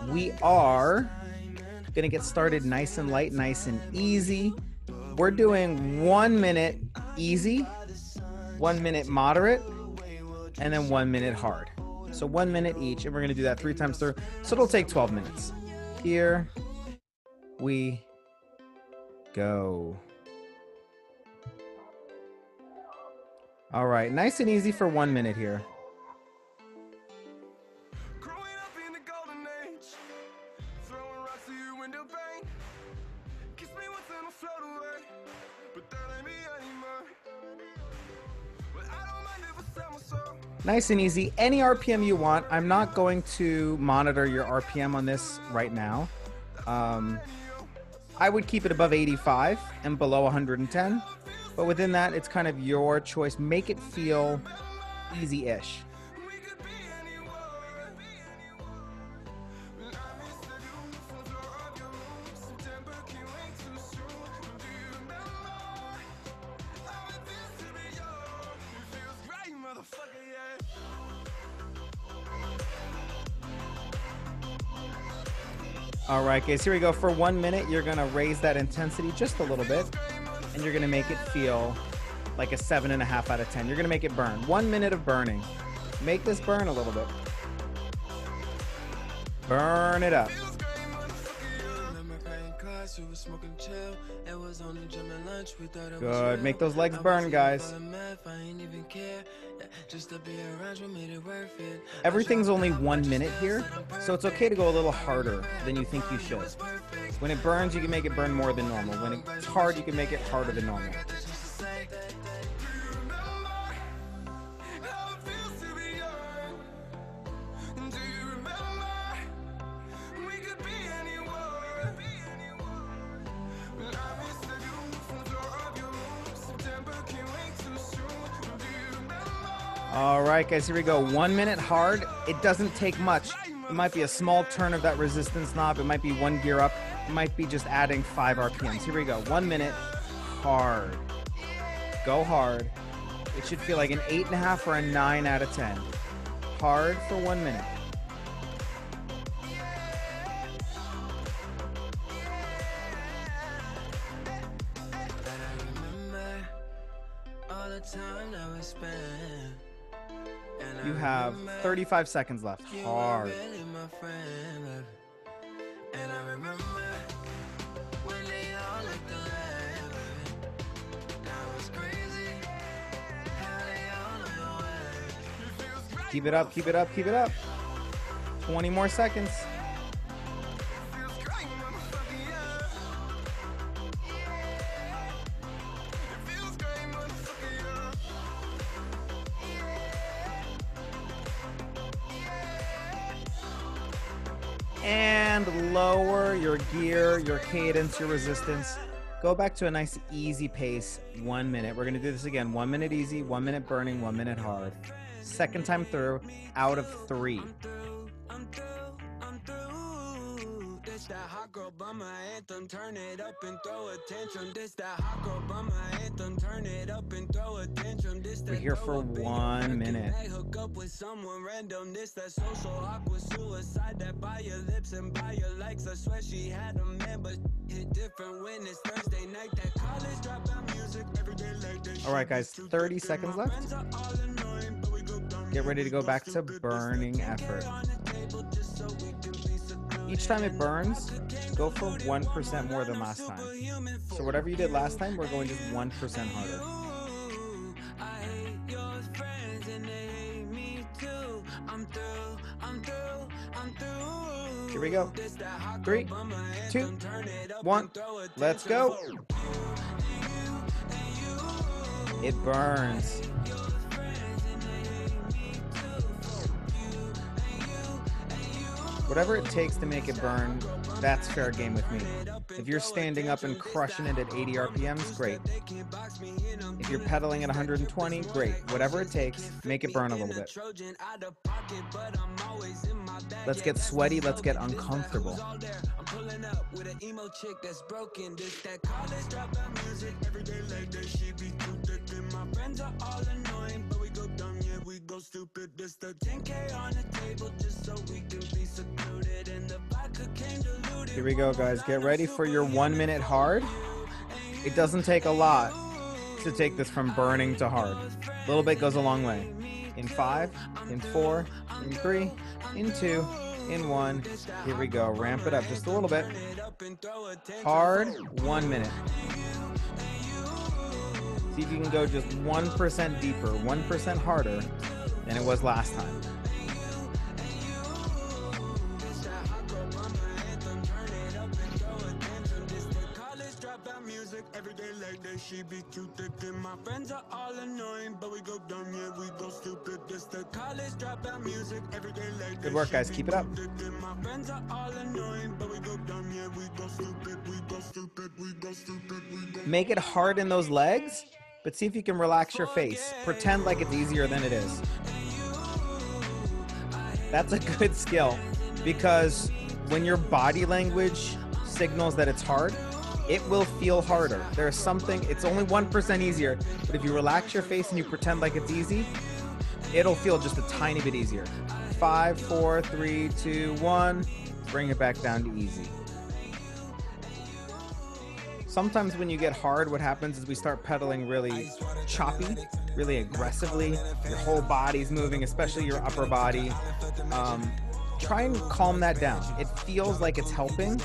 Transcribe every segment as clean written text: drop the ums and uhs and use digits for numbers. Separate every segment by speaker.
Speaker 1: We are gonna get started nice and light, nice and easy. We're doing 1 minute easy, 1 minute moderate, and then 1 minute hard. So 1 minute each, and we're gonna do that 3 times through. So it'll take 12 minutes. Here we go. All right, nice and easy for 1 minute here. Nice and easy. Any RPM you want. I'm not going to monitor your RPM on this right now. I would keep it above 85 and below 110, but within that, it's kind of your choice. Make it feel easy-ish. All right, guys, here we go. For 1 minute, you're gonna raise that intensity just a little bit, and you're gonna make it feel like a 7.5 out of 10. You're gonna make it burn. 1 minute of burning. Make this burn a little bit. Burn it up. Good. Make those legs burn, guys. Everything's only 1 minute here, so it's okay to go a little harder than you think you should. When it burns, you can make it burn more than normal. When it's hard, you can make it harder than normal. All right, guys, here we go. 1 minute hard. It doesn't take much. It might be a small turn of that resistance knob. It might be 1 gear up. It might be just adding 5 RPMs. Here we go. 1 minute hard. Go hard. It should feel like an 8.5 or a 9 out of 10. Hard for 1 minute. You have 35 seconds left. Hard. Keep it up, keep it up, keep it up. 20 more seconds. And lower your gear, your cadence, your resistance. Go back to a nice easy pace. 1 minute. We're gonna do this again. 1 minute easy, 1 minute burning, 1 minute hard. Second time through, out of 3. That hot girl bummer anthem, turn it up and throw a tantrum. This that hot girl bummer anthem, turn it up and throw a tantrum. We're here for 1 minute. Hook up with someone random. This that social awkward suicide that by your lips and by your likes. I swear she had a man, but hit different when it's Thursday night. That college dropout music every day like that. All right, guys, 30 seconds left. Get ready to go back to burning effort. Each time it burns, go for 1% more than last time. So whatever you did last time, we're going just 1% harder. Here we go. 3, 2, 1, let's go. It burns. Whatever it takes to make it burn, that's fair game with me. If you're standing up and crushing it at 80 RPMs, great. If you're pedaling at 120, great. Whatever it takes, make it burn a little bit. Let's get sweaty, let's get uncomfortable. Stupid, this the 10K on the table just so we can be secluded in the Here we go, guys. Get ready for your 1 minute hard. It doesn't take a lot to take this from burning to hard. A little bit goes a long way. In 5, in 4, in 3, in 2, in 1. Here we go. Ramp it up just a little bit. Hard, 1 minute. See if you can go just 1% deeper, 1% harder than it was last time. Good work, guys. Keep it up. Make it hard in those legs, but see if you can relax your face. Pretend like it's easier than it is. That's a good skill, because when your body language signals that it's hard, it will feel harder. There's something, it's only 1% easier, but if you relax your face and you pretend like it's easy, it'll feel just a tiny bit easier. 5, 4, 3, 2, 1. Bring it back down to easy. Sometimes when you get hard, what happens is we start pedaling really choppy, really aggressively. Your whole body's moving, especially your upper body. Try and calm that down. It feels like it's helping,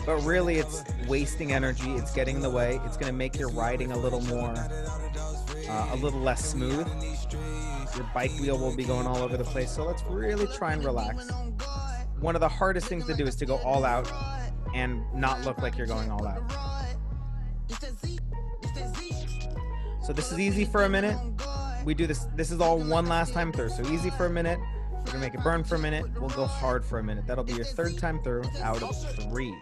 Speaker 1: but really it's wasting energy. It's getting in the way. It's going to make your riding a little more, a little less smooth. Your bike wheel will be going all over the place. So let's really try and relax. One of the hardest things to do is to go all out and not look like you're going all out. So this is easy for a minute. We do this. This is all one last time through. So easy for a minute. We're gonna make it burn for a minute. We'll go hard for a minute. That'll be your third time through out of 3.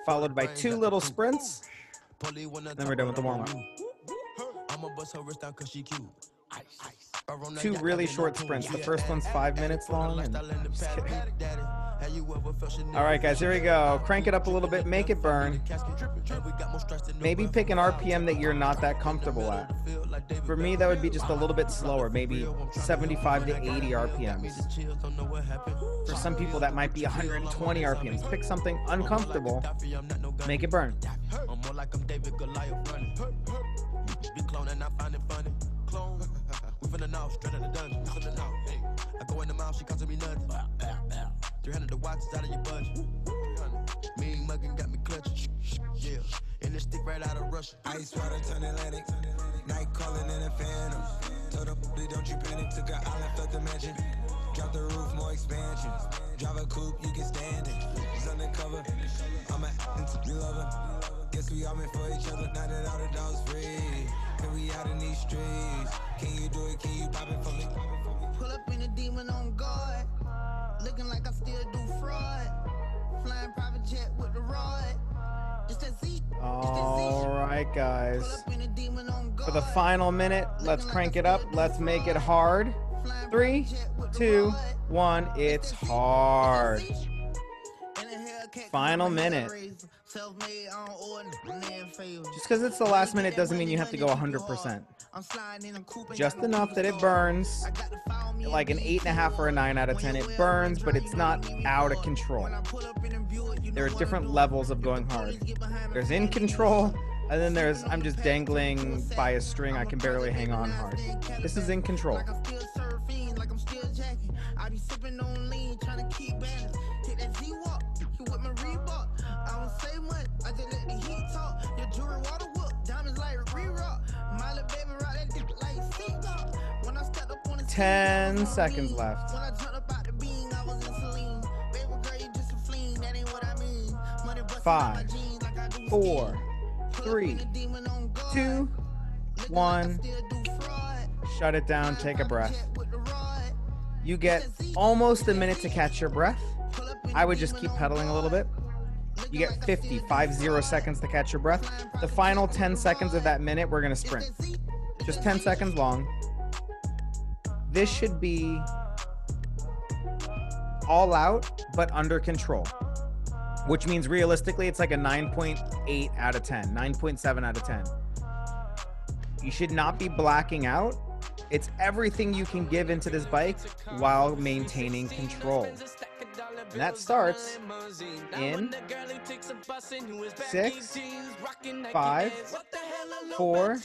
Speaker 1: Followed by 2 little sprints. Then we're done with the warm-up. 2 really short sprints. The first one's 5 minutes long. And just kidding. All right, guys, here we go. Crank it up a little bit. Make it burn. Maybe pick an RPM that you're not that comfortable at. For me, that would be just a little bit slower, maybe 75 to 80 RPMs. For some people, that might be 120 RPMs. Pick something uncomfortable. Make it burn. I go in the mouth, she comes to me nothing. 300 the watches out of your budget. Mean muggin' got me clutching. Yeah, and this stick right out of Russia. Ice water turn Atlantic. Night calling in a phantom. Told her, don't you panic. Took her island, left the mansion. Drop the roof, more expansion. Drive a coupe, you can stand it. She's undercover. I'm an lover. Guess we all meant for each other. Now that all the dogs free. And we out in these streets. Can you do it? Can you pop it for me? Pull up in a demon on guard. Looking like I still do fraud. Flying private jet with the rod. All right, guys. For the final minute, let's crank it up. Let's make it hard. 3, 2, 1. It's hard. Final minute. Just because it's the last minute doesn't mean you have to go 100%. Just enough that it burns, like an 8.5 or a 9 out of 10. It burns, but it's not out of control. There are different levels of going hard. There's in control, and then there's I'm just dangling by a string. I can barely hang on hard. This is in control. I don't say much, I just let the heat talk. Your jewelry water whoop, diamonds like re-rock. My little baby rock that dick like seatbelt. When I stepped up on the 10 seconds left. When I jumped up out the beam, I was in saline. Baby girl, you just a fleen, that ain't what I mean. 5, 4, 3, 2, 1. Shut it down, take a breath. You get almost a minute to catch your breath. I would just keep pedaling a little bit. You get 50 seconds to catch your breath. The final 10 seconds of that minute, we're going to sprint. Just 10 seconds long. This should be all out, but under control, which means realistically, it's like a 9.8 out of 10, 9.7 out of 10. You should not be blacking out. It's everything you can give into this bike while maintaining control. And that starts in 6, 5, 4,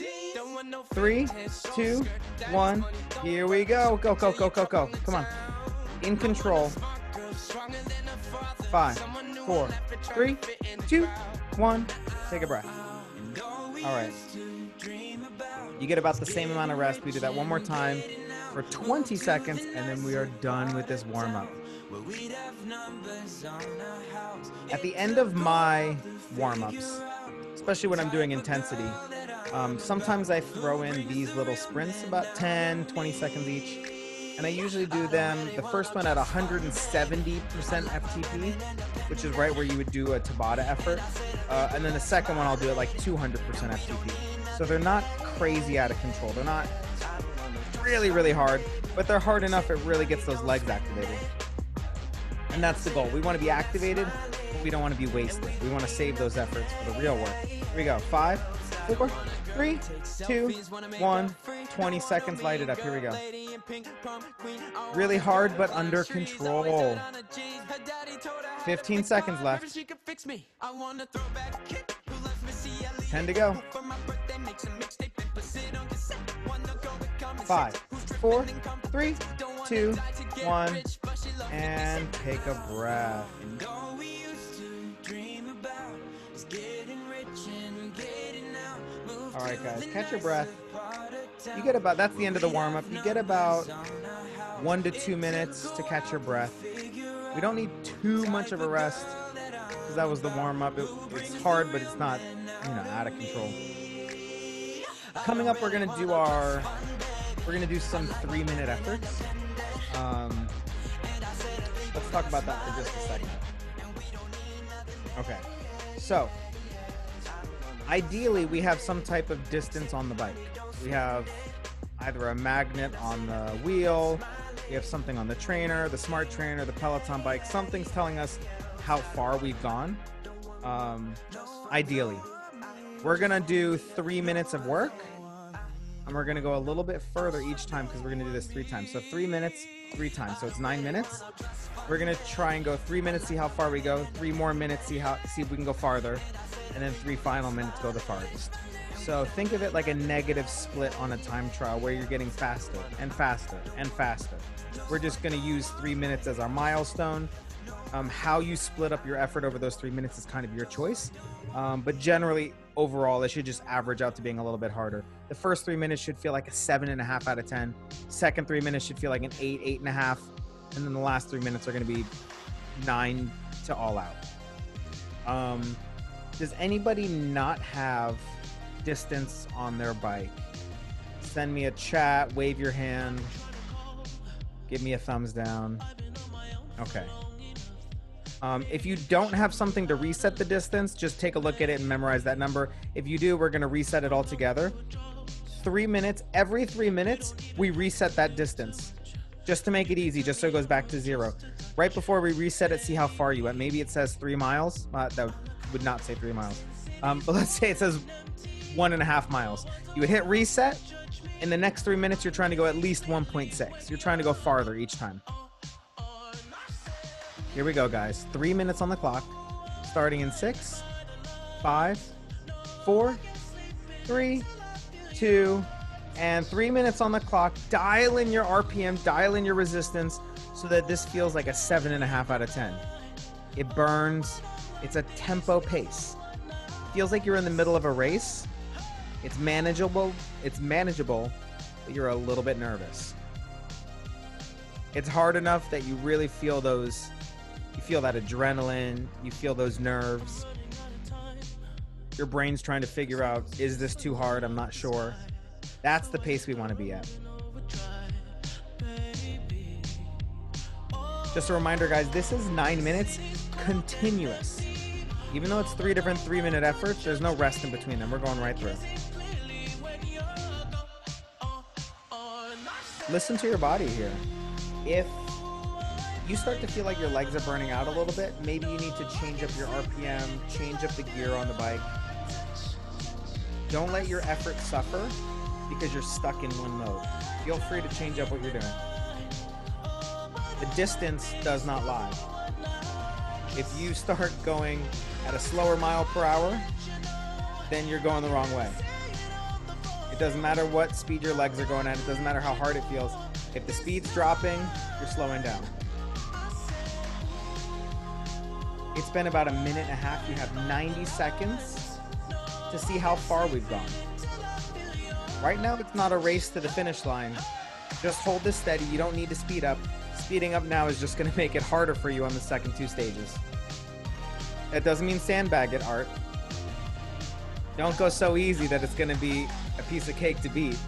Speaker 1: 3, 2, 1. Here we go. Go, go, go, go, go. Come on. In control. 5, 4, 3, 2, 1. Take a breath. All right. You get about the same amount of rest. We do that one more time for 20 seconds, and then we are done with this warm-up. At the end of my warm-ups, especially when I'm doing intensity, sometimes I throw in these little sprints, about 10, 20 seconds each. And I usually do them, the first one at 170% FTP, which is right where you would do a Tabata effort. And then the second one, I'll do it like 200% FTP. So they're not crazy out of control. They're not really, really hard, but they're hard enough it really gets those legs activated. And that's the goal. We want to be activated, but we don't want to be wasted. We want to save those efforts for the real work. Here we go. 5, 4, 3, 2, 1. 20 seconds, light it up. Here we go. Really hard, but under control. 15 seconds left. 10 to go. 5, 4, 3, 2, 1. And take a breath. All right, guys, catch your breath. You get about, that's the end of the warm-up. You get about 1 to 2 minutes to catch your breath. We don't need too much of a rest because that was the warm-up. It's hard, but it's not, out of control. Coming up, we're gonna do some 3-minute efforts. Let's talk about that for just a second. Okay, so ideally we have some type of distance on the bike. We have either a magnet on the wheel, we have something on the trainer, the smart trainer, the Peloton bike. Something's telling us how far we've gone. Ideally, we're gonna do 3 minutes of work, and we're gonna go a little bit further each time because we're gonna do this 3 times. So 3 minutes, 3 times. So it's 9 minutes. We're gonna try and go 3 minutes, see how far we go. 3 more minutes, see if we can go farther, and then 3 final minutes go the farthest. So think of it like a negative split on a time trial where you're getting faster and faster and faster. We're just gonna use 3 minutes as our milestone. How you split up your effort over those 3 minutes is kind of your choice. But generally, overall, it should just average out to being a little bit harder. The first 3 minutes should feel like a 7.5 out of 10. Second 3 minutes should feel like an 8, 8.5. And then the last 3 minutes are going to be 9 to all out. Does anybody not have distance on their bike? Send me a chat, wave your hand, give me a thumbs down. Okay. If you don't have something to reset the distance, just take a look at it and memorize that number. If you do, we're going to reset it all together. 3 minutes, every 3 minutes, we reset that distance. Just to make it easy, just so it goes back to 0. Right before we reset it, see how far you went. Maybe it says 3 miles. That would not say 3 miles. But let's say it says 1.5 miles. You would hit reset. In the next 3 minutes, you're trying to go at least 1.6. You're trying to go farther each time. Here we go, guys. 3 minutes on the clock. Starting in 6, 5, 4, 3, 2, and 3 minutes on the clock. Dial in your RPM, dial in your resistance so that this feels like a 7.5 out of 10. It burns. It's a tempo pace. Feels like you're in the middle of a race. It's manageable, but you're a little bit nervous. It's hard enough that you really feel those, you feel that adrenaline, you feel those nerves. Your brain's trying to figure out, is this too hard? I'm not sure. That's the pace we want to be at. Just a reminder, guys, this is 9 minutes continuous. Even though it's 3 different 3-minute efforts, there's no rest in between them. We're going right through. Listen to your body here. If you start to feel like your legs are burning out a little bit, maybe you need to change up your RPM, change up the gear on the bike. Don't let your effort suffer because you're stuck in one mode. Feel free to change up what you're doing. The distance does not lie. If you start going at a slower mile per hour, then you're going the wrong way. It doesn't matter what speed your legs are going at. It doesn't matter how hard it feels. If the speed's dropping, you're slowing down. It's been about a minute and a half. You have 90 seconds to see how far we've gone. Right now, it's not a race to the finish line. Just hold this steady. You don't need to speed up. Speeding up now is just going to make it harder for you on the second two stages. That doesn't mean sandbag it, Art. Don't go so easy that it's going to be a piece of cake to beat.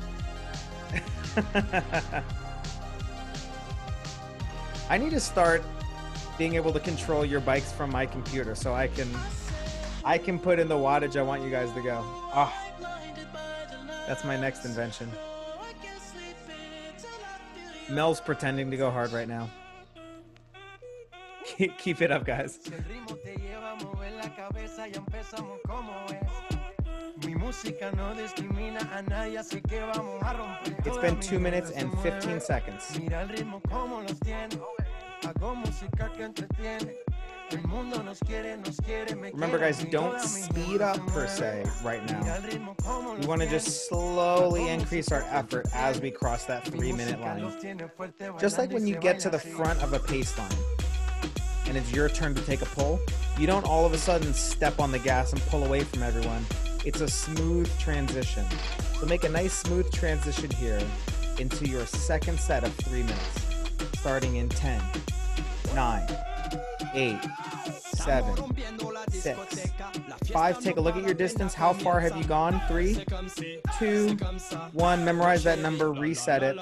Speaker 1: I need to start being able to control your bikes from my computer so I can put in the wattage I want you guys to go. Oh, that's my next invention. Mel's pretending to go hard right now. Keep it up, guys. It's been 2 minutes and 15 seconds. Remember, guys, don't speed up per se right now. We want to just slowly increase our effort as we cross that 3-minute line. Just like when you get to the front of a pace line and it's your turn to take a pull, you don't all of a sudden step on the gas and pull away from everyone. It's a smooth transition. So make a nice smooth transition here into your second set of 3 minutes, starting in 10, 9, 8, 7, 6, 5. Take a look at your distance. How far have you gone? 3, 2, 1. Memorize that number, reset it.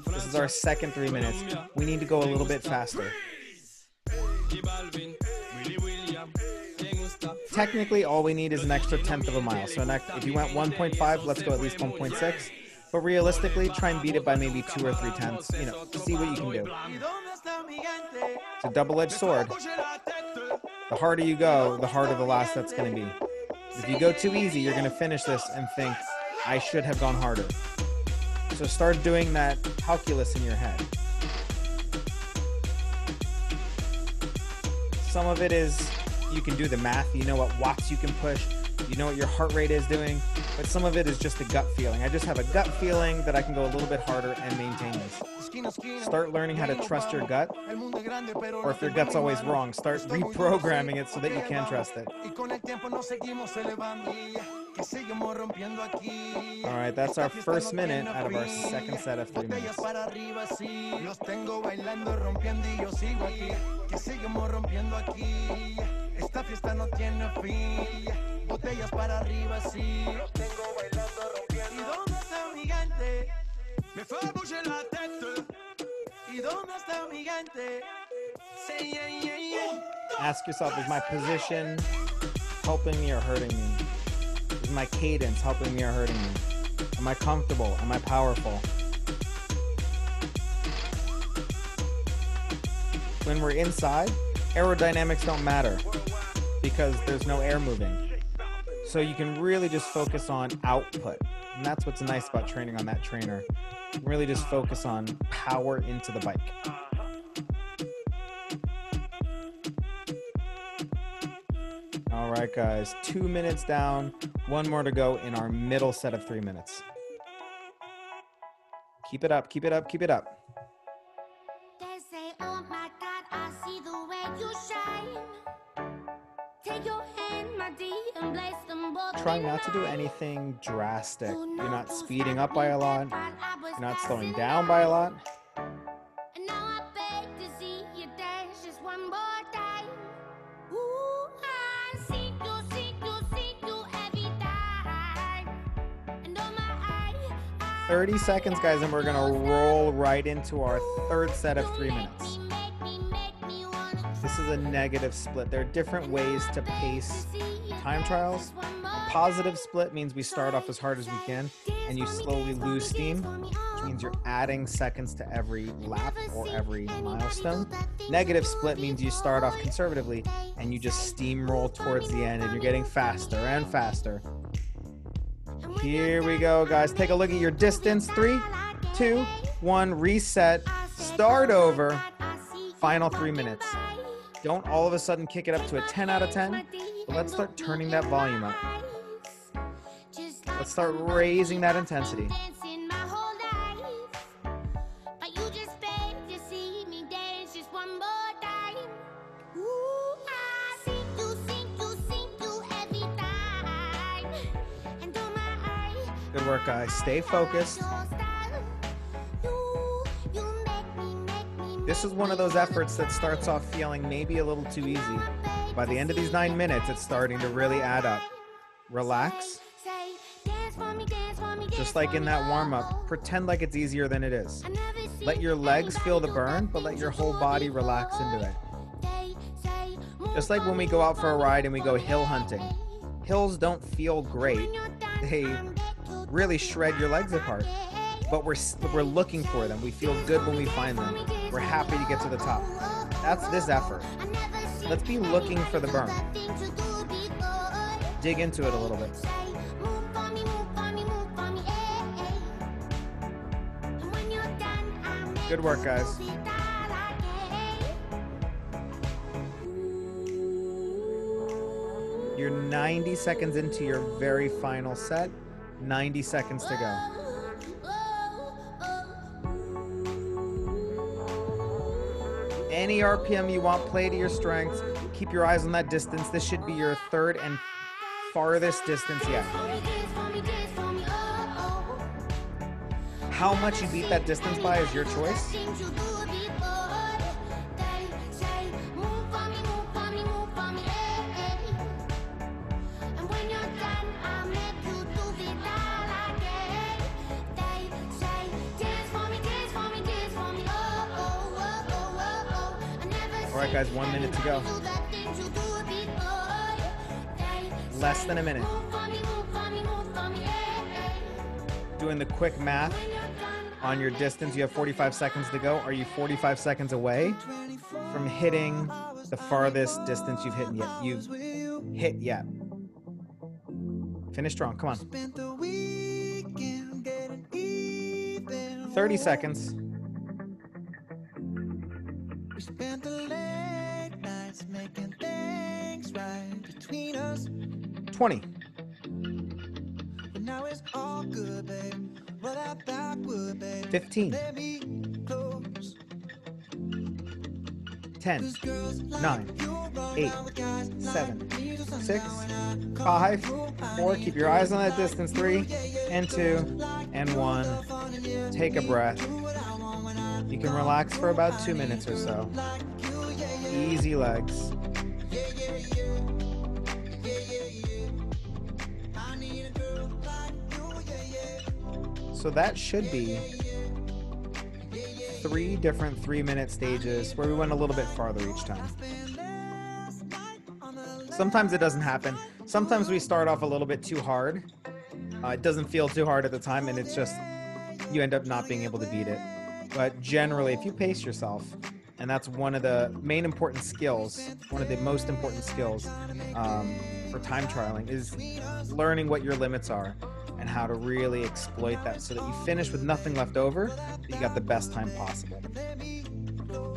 Speaker 1: This is our second 3 minutes. We need to go a little bit faster. Technically, all we need is an extra 1/10 of a mile. So if you went 1.5, let's go at least 1.6. But realistically, try and beat it by maybe 2 or 3 tenths. You know, see what you can do. It's a double-edged sword. The harder you go, the harder the last set's going to be. If you go too easy, you're going to finish this and think, I should have gone harder. So start doing that calculus in your head. Some of it is you can do the math. You know what watts you can push. You know what your heart rate is doing. But some of it is just a gut feeling. I just have a gut feeling that I can go a little bit harder and maintain this. Start learning how to trust your gut. Or if your gut's always wrong, start reprogramming it so that you can trust it. All right, that's our first minute out of our second set of 3 minutes. Esta fiesta no tiene fin. Botellas para arriba, sí. Los tengo bailando, rompiendo. ¿Y dónde está mi gigante? Me fue a bouger la tête. ¿Y dónde está mi gigante? Say yeah, yeah, yeah. Ask yourself, is my position helping me or hurting me? Is my cadence helping me or hurting me? Am I comfortable? Am I powerful? When we're inside, aerodynamics don't matter because there's no air moving. So you can really just focus on output. And that's what's nice about training on that trainer. You can really just focus on power into the bike. All right, guys, 2 minutes down, 1 more to go in our middle set of 3 minutes. Keep it up, keep it up, keep it up. Try not to do anything drastic. You're not speeding up by a lot. You're not slowing down by a lot. "30 seconds, guys, and we're gonna roll right into our third set of 3 minutes. This is a negative split. There are different ways to pace time trials. A positive split means we start off as hard as we can and you slowly lose steam, which means you're adding seconds to every lap or every milestone. Negative split means you start off conservatively and you just steamroll towards the end and you're getting faster and faster. Here we go, guys. Take a look at your distance. 3, 2, 1, reset, start over. Final 3 minutes. Don't all of a sudden kick it up to a 10 out of 10, but let's start turning that volume up. Let's start raising that intensity. Good work, guys. Stay focused. This is one of those efforts that starts off feeling maybe a little too easy. By the end of these 9 minutes, it's starting to really add up. Relax. Just like in that warm-up, pretend like it's easier than it is. Let your legs feel the burn, but let your whole body relax into it. Just like when we go out for a ride and we go hill hunting. Hills don't feel great. They really shred your legs apart. But we're looking for them. We feel good when we find them. We're happy to get to the top. That's this effort. Let's be looking for the burn. Dig into it a little bit. Good work, guys. You're 90 seconds into your very final set. 90 seconds to go. Any RPM you want, play to your strengths. Keep your eyes on that distance. This should be your third and farthest distance yet. How much you beat that distance by is your choice. All right, guys, 1 minute to go. Less than a minute. Doing the quick math on your distance, you have 45 seconds to go. Are you 45 seconds away from hitting the farthest distance you've hit yet? Finish strong, come on. 30 seconds. 20. 15. 10. 9. 8. 7. 6. 5. 4. Keep your eyes on that distance. 3 and 2 and 1. Take a breath. You can relax for about 2 minutes or so. Easy legs. So that should be 3 different 3-minute stages where we went a little bit farther each time. Sometimes it doesn't happen. Sometimes we start off a little bit too hard. It doesn't feel too hard at the time, and it's just you end up not being able to beat it. But generally, if you pace yourself, and that's one of the main important skills, one of the most important skills for time trialing, is learning what your limits are and how to really exploit that so that you finish with nothing left over, that you got the best time possible.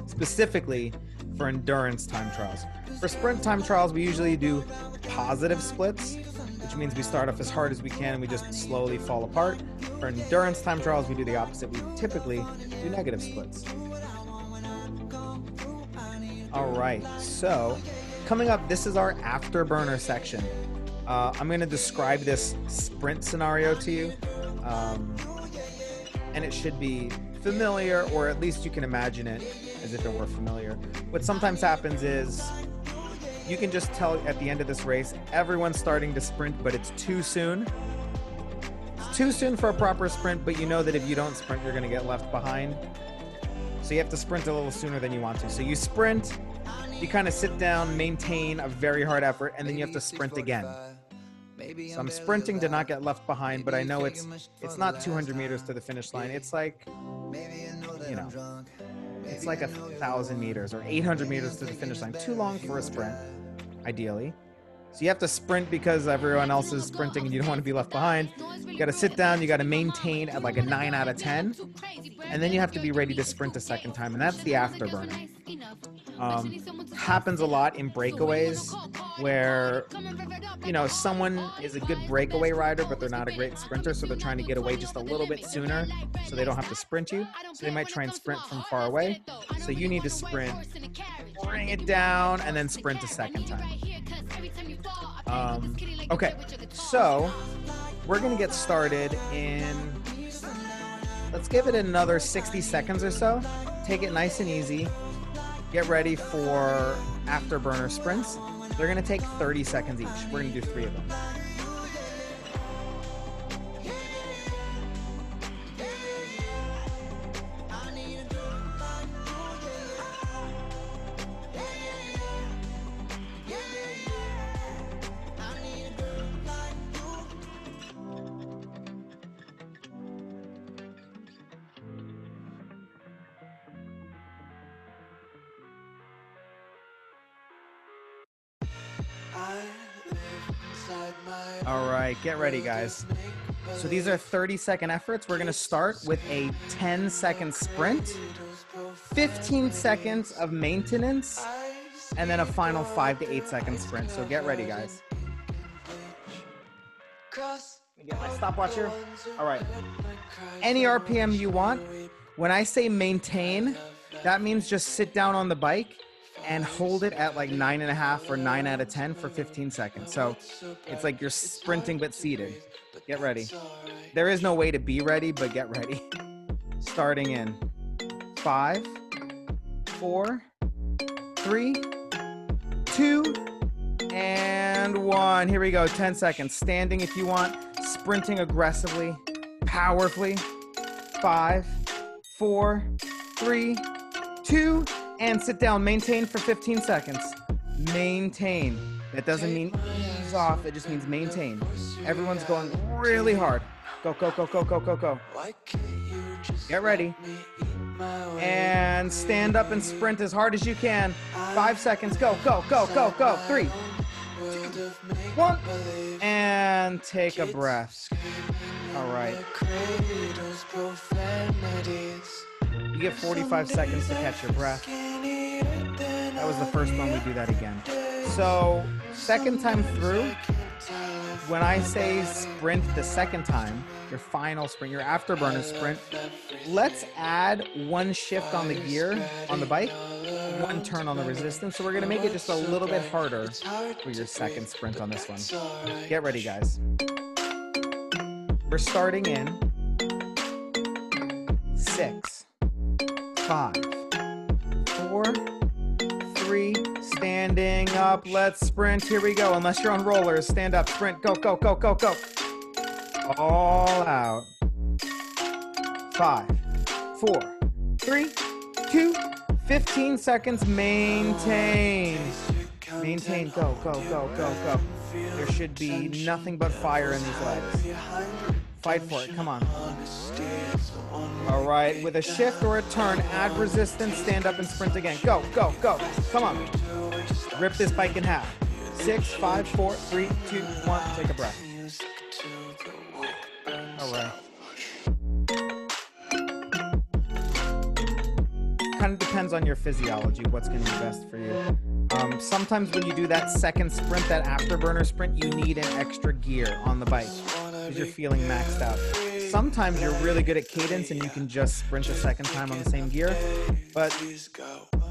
Speaker 1: Specifically for endurance time trials. For sprint time trials, we usually do positive splits, which means we start off as hard as we can and we just slowly fall apart. For endurance time trials, we do the opposite. We typically do negative splits. All right, so coming up, this is our afterburner section. I'm going to describe this sprint scenario to you, and it should be familiar, or at least you can imagine it as if it were familiar. What sometimes happens is you can just tell at the end of this race, everyone's starting to sprint, but it's too soon. It's too soon for a proper sprint, but you know that if you don't sprint, you're going to get left behind. So you have to sprint a little sooner than you want to. So you sprint, you kind of sit down, maintain a very hard effort, and then you have to sprint again. So I'm sprinting to not get left behind, but I know it's not 200 meters to the finish line. It's like, you know, it's like 1,000 meters or 800 meters to the finish line. Too long for a sprint, ideally.
Speaker 2: So you have to sprint because everyone else is sprinting and you don't want to be left behind. You got to sit down. You got to maintain at like a 9 out of 10. And then you have to be ready to sprint a second time. And that's the afterburner. Happens a lot in breakaways where, you know, someone is a good breakaway rider, but they're not a great sprinter. So they're trying to get away just a little bit sooner so they don't have to sprint you. So they might try and sprint from far away. So you need to sprint, bring it down, and then sprint a second time. Okay, so we're going to get started in, let's give it another 60 seconds or so. Take it nice and easy. Get ready for afterburner sprints. They're going to take 30 seconds each. We're going to do 3 of them. All right, get ready, guys. So these are 30-second efforts. We're going to start with a 10-second sprint, 15 seconds of maintenance, and then a final 5 to 8 second sprint. So get ready, guys. Let me get my stopwatch here. All right. Any RPM you want. When I say maintain, that means just sit down on the bike and hold it at like 9.5 or 9 out of 10 for 15 seconds. So it's like you're sprinting but seated. Get ready. There is no way to be ready, but get ready. Starting in 5, 4, 3, 2, and 1. Here we go. 10 seconds. Standing if you want. Sprinting aggressively, powerfully. 5, 4, 3, 2, and sit down. Maintain for 15 seconds. Maintain. That doesn't mean ease off. It just means maintain. Everyone's going really hard. Go, go, go, go, go, go, go. Get ready. And stand up and sprint as hard as you can. 5 seconds. Go, go, go, go, go. 3, 2, 1. And take a breath. All right. You get 45 seconds to catch your breath. That was the first one. We do that again. So second time through, when I say sprint the second time, your final sprint, your afterburner sprint, let's add 1 shift on the gear on the bike, 1 turn on the resistance. So we're going to make it just a little bit harder for your second sprint on this one. Get ready, guys. We're starting in 6, 5, 4, 3, standing up. Let's sprint. Here we go. Unless you're on rollers, stand up, sprint, go, go, go, go, go. All out. 5, 4, 3, 2, 15 seconds. Maintain. Maintain. Go, go, go, go, go. There should be nothing but fire in these legs. Fight for it. Come on. All right. With a shift or a turn, add resistance, stand up and sprint again. Go, go, go. Come on. Rip this bike in half. 6, 5, 4, 3, 2, 1. Take a breath. All right. Kind of depends on your physiology, what's going to be best for you. Sometimes when you do that second sprint, that afterburner sprint, you need an extra gear on the bike because you're feeling maxed out. Sometimes you're really good at cadence and you can just sprint a second time on the same gear, but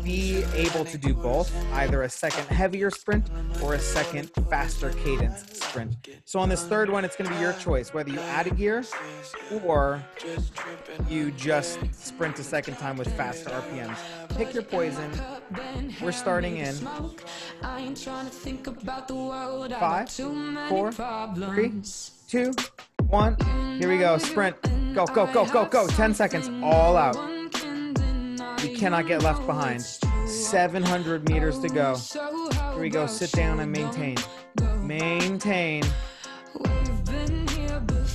Speaker 2: be able to do both, either a second heavier sprint or a second faster cadence sprint. So on this third one, it's going to be your choice, whether you add a gear or you just sprint a second time with faster RPMs. Pick your poison. We're starting in 5, 4, 3, 2, 1. Here we go. Sprint. Go, go, go, go, go. 10 seconds. All out. You cannot get left behind. 700 meters to go. Here we go. Sit down and maintain. Maintain.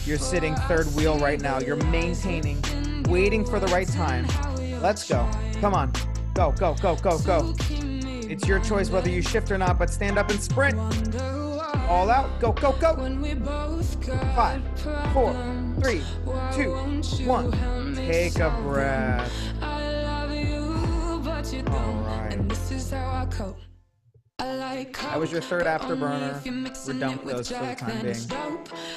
Speaker 2: You're sitting third wheel right now. You're maintaining, waiting for the right time. Let's go. Come on. Go, go, go, go, go. It's your choice whether you shift or not, but stand up and sprint. All out. Go, go, go. 5, 4, 3, 2, 1. Take a breath. All right. That was your third afterburner. We're done with those for the time being.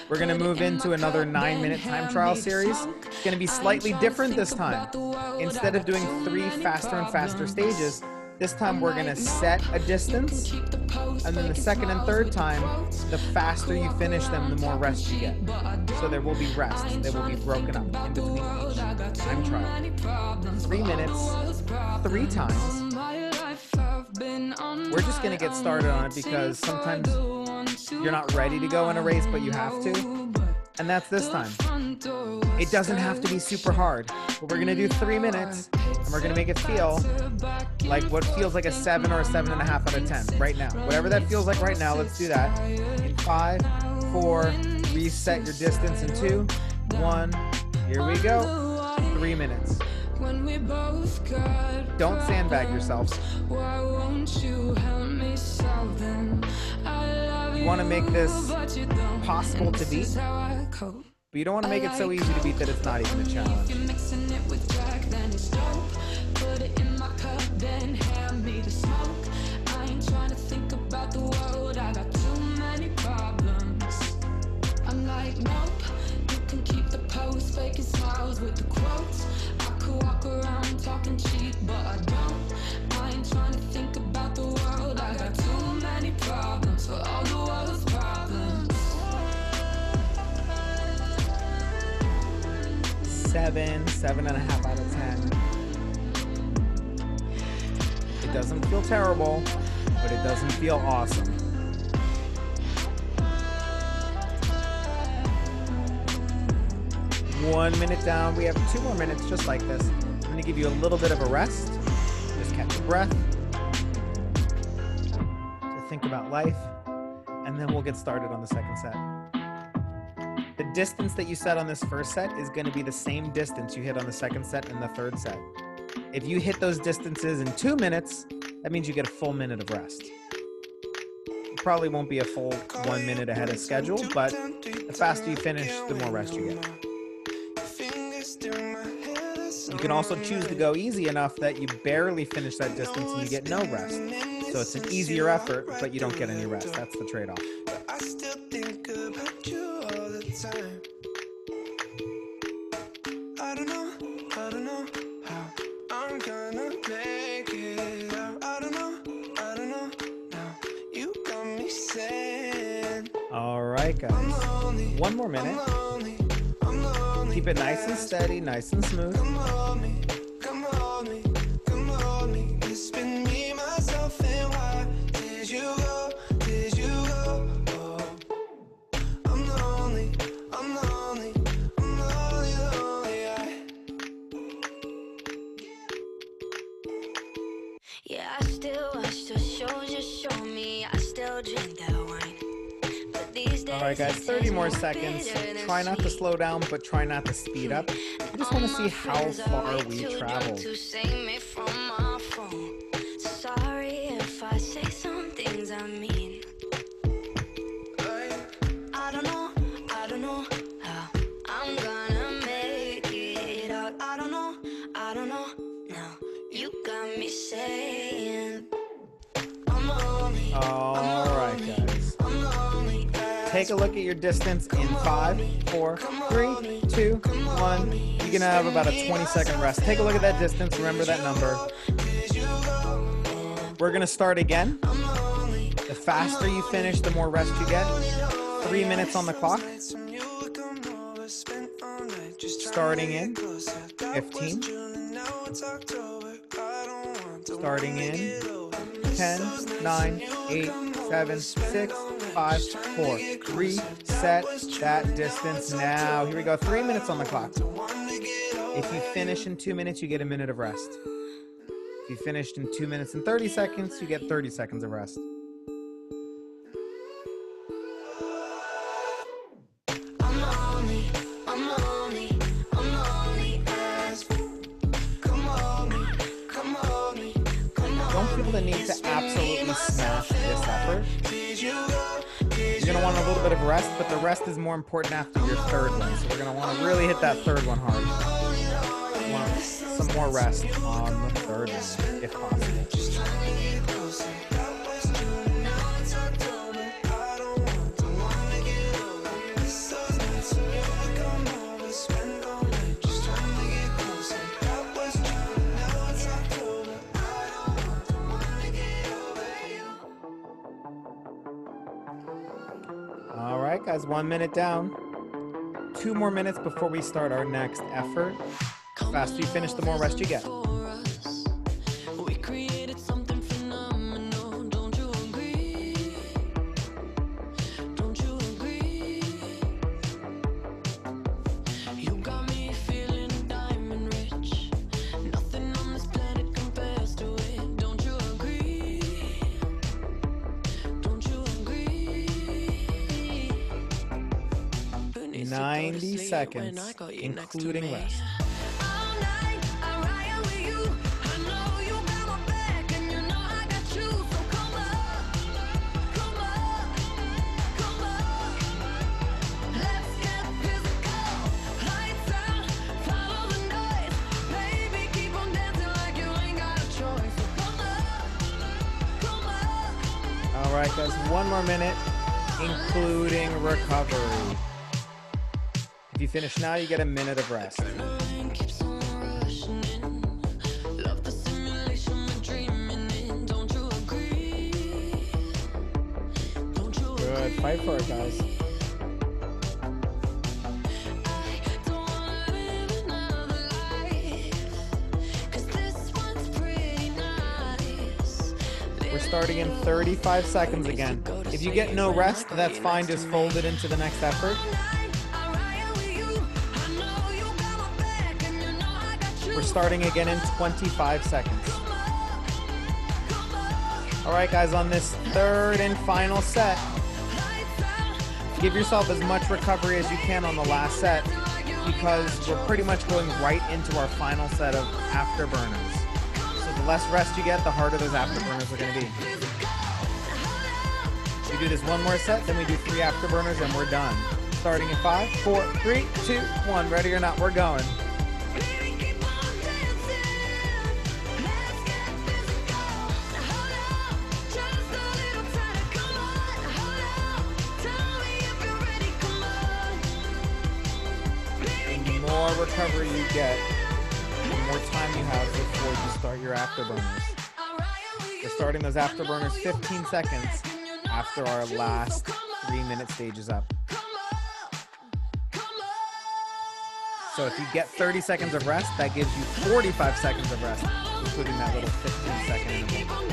Speaker 2: We're going to move into another 9-minute time trial series. It's going to be slightly different this time. Instead of doing 3 faster and faster stages, this time we're going to set a distance, and then the second and third time, the faster you finish them, the more rest you get. So there will be rests. They will be broken up in between each time trial. 3 minutes, 3 times. We're just going to get started on it because sometimes you're not ready to go in a race, but you have to. And that's this time. It doesn't have to be super hard, but we're going to do 3 minutes, and we're going to make it feel like what feels like a 7 or a 7.5 out of 10 right now. Whatever that feels like right now, let's do that. In 5, 4, reset your distance in 2, 1. Here we go. 3 minutes. Don't sandbag yourself. You want to make this possible to beat, but you don't want to make it so easy to beat that it's not even a challenge. I'm like, nope, you can keep the post, faking smiles with the quotes. I could walk around talking cheap, but I don't. I ain't trying to think about the world. I got too many problems for all the world's problems. 7, 7.5 out of 10. It doesn't feel terrible, but it doesn't feel awesome. One minute down. We have 2 more minutes just like this. I'm going to give you a little bit of a rest. Just catch your breath. To think about life. And then we'll get started on the second set. The distance that you set on this first set is going to be the same distance you hit on the second set and the third set. If you hit those distances in 2 minutes, that means you get a full minute of rest. It probably won't be a full 1 minute ahead of schedule, but the faster you finish, the more rest you get. You can also choose to go easy enough that you barely finish that distance and you get no rest. So it's an easier effort, but you don't get any rest. That's the trade-off. I still think about you all the time. I don't know how I'm gonna make it out. I don't know now. You got me saying. All right, guys. 1 more minute. Keep it nice and steady, nice and smooth. Come on me. It's been me, myself, and why did you go? Oh, I'm lonely. Yeah, I still watch the shows you show me. I still drink that wine. Alright guys, 30 more seconds. Try not to slow down, but try not to speed up. I just want to see how far we travel. Sorry if I say some things I mean. I don't know how I'm gonna make it out. I don't know now. You got me saying I'm lonely. Alright guys. Take a look at your distance in 5, 4, 3, 2, 1. You're gonna have about a 20-second rest. Take a look at that distance. Remember that number. We're gonna start again. The faster you finish, the more rest you get. 3 minutes on the clock. Starting in 15. Starting in 10, 9, 8, 7, 6, 5, 4. Reset that distance now. Here we go. 3 minutes on the clock. If you finish in 2 minutes, you get a minute of rest. If you finished in 2 minutes and 30 seconds, you get 30 seconds of rest. Don't feel the need to absolutely smash this effort. want a little bit of rest, but the rest is more important after your third one. So we're going to want to really hit that third one hard. We want some more rest on the third one, if possible. All right, guys, 1 minute down. 2 more minutes before we start our next effort. The faster you finish, the more rest you get. Seconds, including rest. All right, guys, 1 more minute, including recovery. If you finish now, you get a minute of rest. Good. Fight for it, guys. We're starting in 35 seconds again. If you get no rest, that's fine. Just fold it into the next effort. We're starting again in 25 seconds. All right, guys, on this third and final set, give yourself as much recovery as you can on the last set because we're pretty much going right into our final set of afterburners. So the less rest you get, the harder those afterburners are going to be. We do this 1 more set, then we do 3 afterburners, and we're done. Starting in 5, 4, 3, 2, 1. Ready or not, we're going. The more recovery you get, the more time you have before you start your afterburners. We're starting those afterburners 15 seconds after our last 3-minute stage is up. So if you get 30 seconds of rest, that gives you 45 seconds of rest, including that little 15-second interval.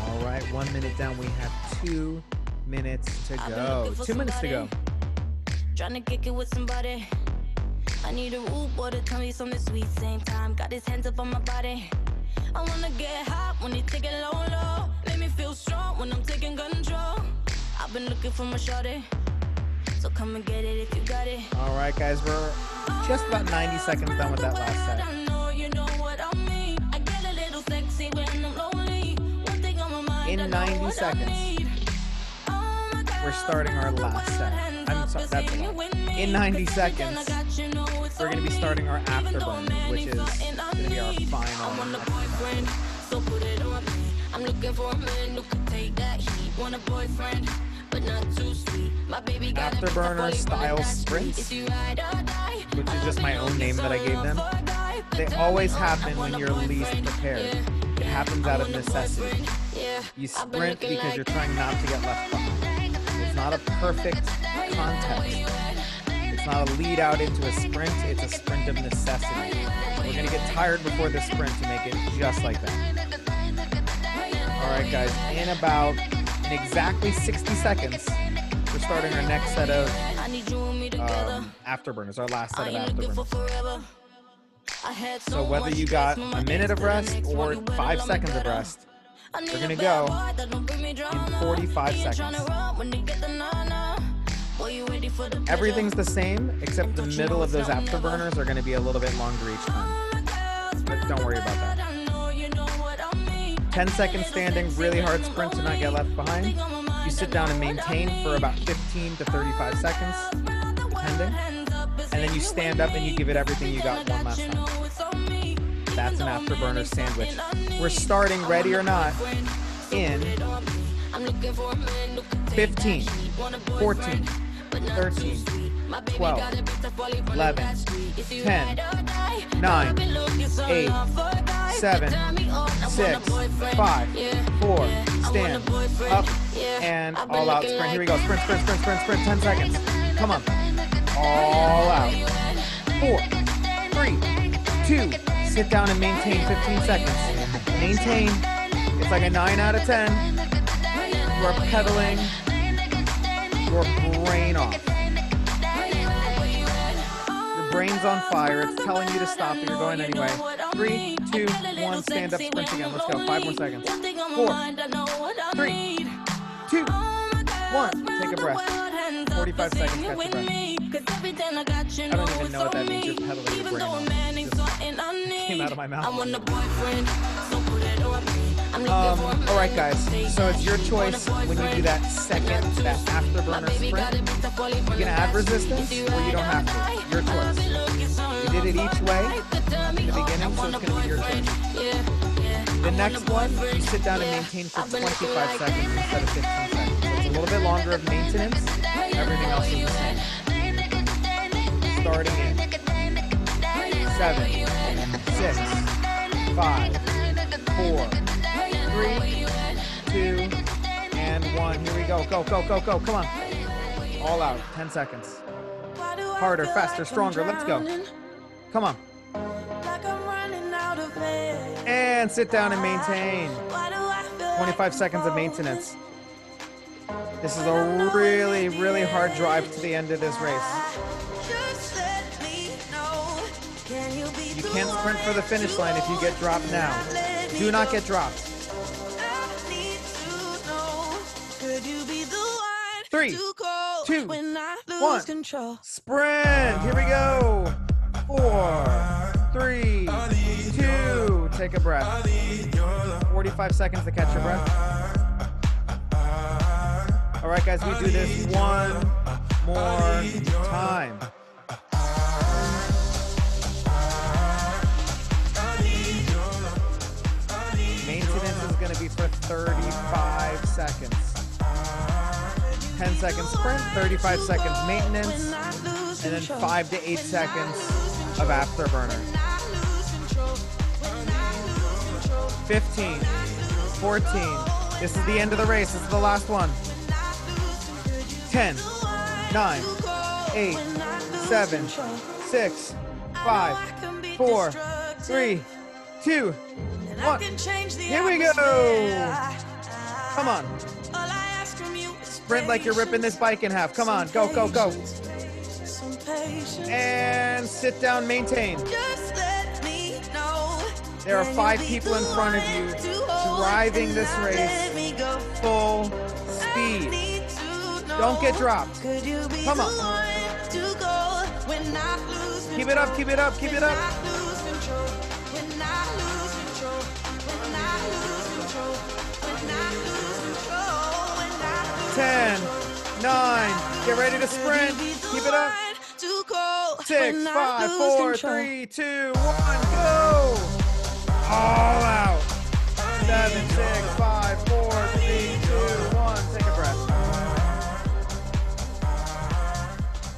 Speaker 2: All right, 1 minute down. We have 2 minutes to go. 2 minutes to go.
Speaker 1: Trying to kick it with somebody. I need a rude boy to tell me something sweet. Same time, got his hands up on my body. I wanna get hot when he take it low, low. Make me feel strong when I'm taking control. I've been looking for my shorty, so come and get it if you got it.
Speaker 2: All right, guys, we're just about 90 seconds done with that last set.
Speaker 1: I know you know what I mean. I get a little sexy when I'm lonely. One thing on my mind,
Speaker 2: in 90 seconds, we're starting our last set. I'm sorry, that's a lot. In 90 seconds, we're going to be starting our afterburners, which is going to be our final.
Speaker 1: So put it on me. I'm looking for a man who can take that heat. Want a boyfriend, but not too sweet. My baby got
Speaker 2: afterburner style sprints, which is just my own name that I gave them. They always happen when you're least prepared. It happens out of necessity. You sprint because you're trying not to get left behind. It's not a perfect context. It's not a lead out into a sprint. It's a sprint of necessity. We're going to get tired before the sprint to make it just like that. All right, guys, in exactly 60 seconds, we're starting our next set of afterburners, our last set of afterburners. So whether you got a minute of rest or 5 seconds of rest, We're gonna go in 45 seconds. Everything's the same, except the middle of those afterburners are gonna be a little bit longer each time. But don't worry about that. 10 seconds standing, really hard sprint to not get left behind. You sit down and maintain for about 15 to 35 seconds, depending. And then you stand up and you give it everything you got one last time. That's an afterburner sandwich. We're starting, ready or not, in 15, 14, 13, 12, 11, 10, 9, 8, 7, 6, 5, 4, stand, up, and all out sprint. Here we go. Sprint, sprint, sprint, sprint, sprint. 10 seconds. Come on. All out. 4, 3, 2. Sit down and maintain 15 seconds. Maintain. It's like a 9 out of 10. You are pedaling your brain off. Your brain's on fire. It's telling you to stop, but you're going anyway. 3, 2, 1. Stand up, sprint again. Let's go. 5 more seconds. 4, 3, 2, 1. Take a breath. 45 seconds. Catch your breath. I don't even know what that means. You're pedaling your brain off. Just came out of my mouth. Alright guys, so it's your choice when you do that afterburner sprint. You can add resistance or you don't have to. Your choice. You did it each way in the beginning, so it's going to be your choice. The next one, you sit down and maintain for 25 seconds instead of 15 seconds. So it's a little bit longer of maintenance. Everything else is the same. Starting in 7, 6, 5, 4, 3, 2, and 1. Here we go. Go, go, go, go. Come on. All out. 10 seconds. Harder, faster, stronger. Let's go. Come on. And sit down and maintain. 25 seconds of maintenance. This is a really, really hard drive to the end of this race. You can't sprint for the finish line if you get dropped now. Do not get dropped. 3, 2, 1. Sprint. Here we go. 4, 3, 2. Take a breath. 45 seconds to catch your breath. All right, guys, we do this one more time. Maintenance is going to be for 35 seconds. 10 seconds sprint, 35 seconds maintenance, and then 5 to 8 seconds of afterburner. 15, 14. This is the end of the race. This is the last one. 10, 9, 8, 7, 6, 5, 4, 3, 2, 1. Here we go. Come on. Sprint like you're ripping this bike in half. Come on. Go, go, go. And sit down, maintain. There are 5 people in front of you driving this race full speed. Don't get dropped. Come on. Keep it up, keep it up, keep it up. 10, 9, get ready to sprint. Keep it up. 6, 5, 4, 3, 2, 1, go. All out. 7, 6, 5, 4, 3, 2, 1. Take a breath.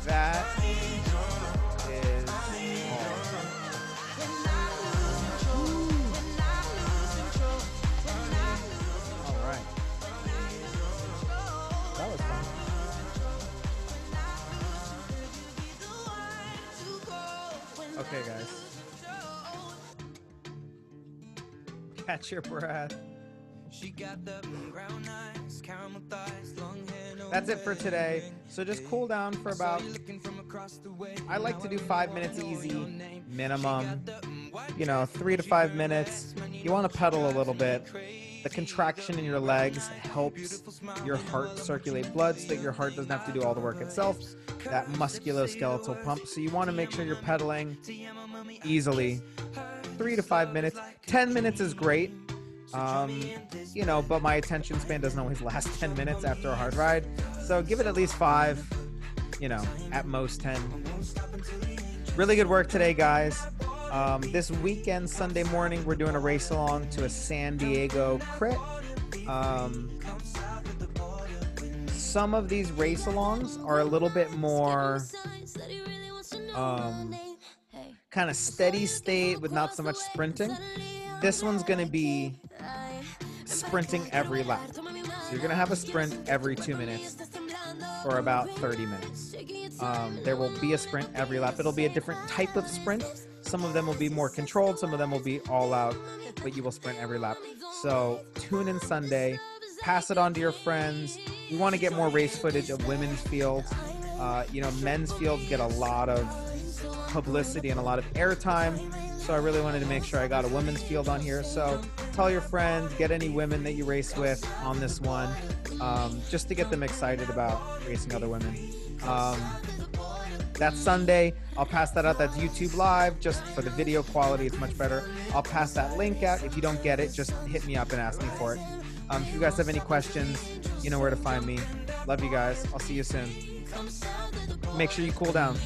Speaker 2: That is all right. That was fun. Okay, guys. Catch your breath. That's it for today. So just cool down for about, I like to do 5 minutes easy, minimum. You know, 3 to 5 minutes. You want to pedal a little bit. The contraction in your legs helps your heart circulate blood so that your heart doesn't have to do all the work itself. That musculoskeletal pump. So you want to make sure you're pedaling easily 3 to 5 minutes. 10 minutes is great. You know, but my attention span doesn't always last 10 minutes after a hard ride. So give it at least 5, you know, at most 10. Really good work today, guys. This weekend, Sunday morning, we're doing a race along to a San Diego crit. Some of these race alongs are a little bit more kind of steady state with not so much sprinting. This one's going to be sprinting every lap. So you're going to have a sprint every 2 minutes for about 30 minutes. There will be a sprint every lap. It'll be a different type of sprint. Some of them will be more controlled. Some of them will be all out, but you will sprint every lap. So tune in Sunday. Pass it on to your friends. We want to get more race footage of women's fields. You know, men's fields get a lot of publicity and a lot of airtime. So I really wanted to make sure I got a women's field on here. So tell your friends, get any women that you race with on this one, just to get them excited about racing other women. That's Sunday. I'll pass that out. That's YouTube Live. Just for the video quality, it's much better. I'll pass that link out. If you don't get it, just hit me up and ask me for it. If you guys have any questions, you know where to find me. Love you guys. I'll see you soon. Make sure you cool down.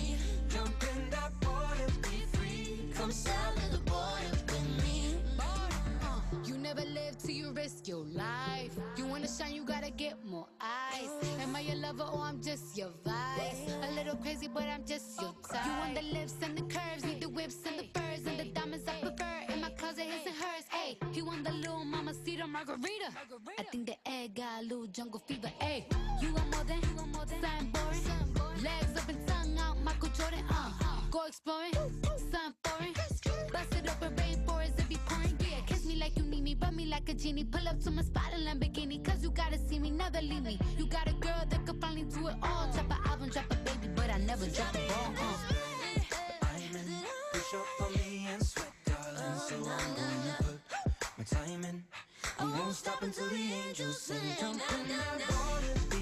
Speaker 1: You never live till you risk your life. You wanna shine, you gotta get more eyes. Am I your lover or I'm just your vice? A little crazy, but I'm just your type. You want the lips and the curves, need the whips and the furs and the diamonds I prefer. In my closet, his and hers. Hey, he want the little mamacita margarita. I think the egg got a little jungle fever. Hey, you want more than something boring. Legs up and tongue out, Michael Jordan. Go exploring, something foreign. Bust it up in rainforest if you pouring. Yeah, kiss me like you need me, rub me like a genie. Pull up to my spot in Lamborghini, cause you gotta see me, never leave me. You got a girl that could finally do it all. Drop an album, drop a baby, but I never drop the ball. Push up on me and sweat, darling. So I'm gonna put my time in. I won't stop until the angels sing. Jump in that water.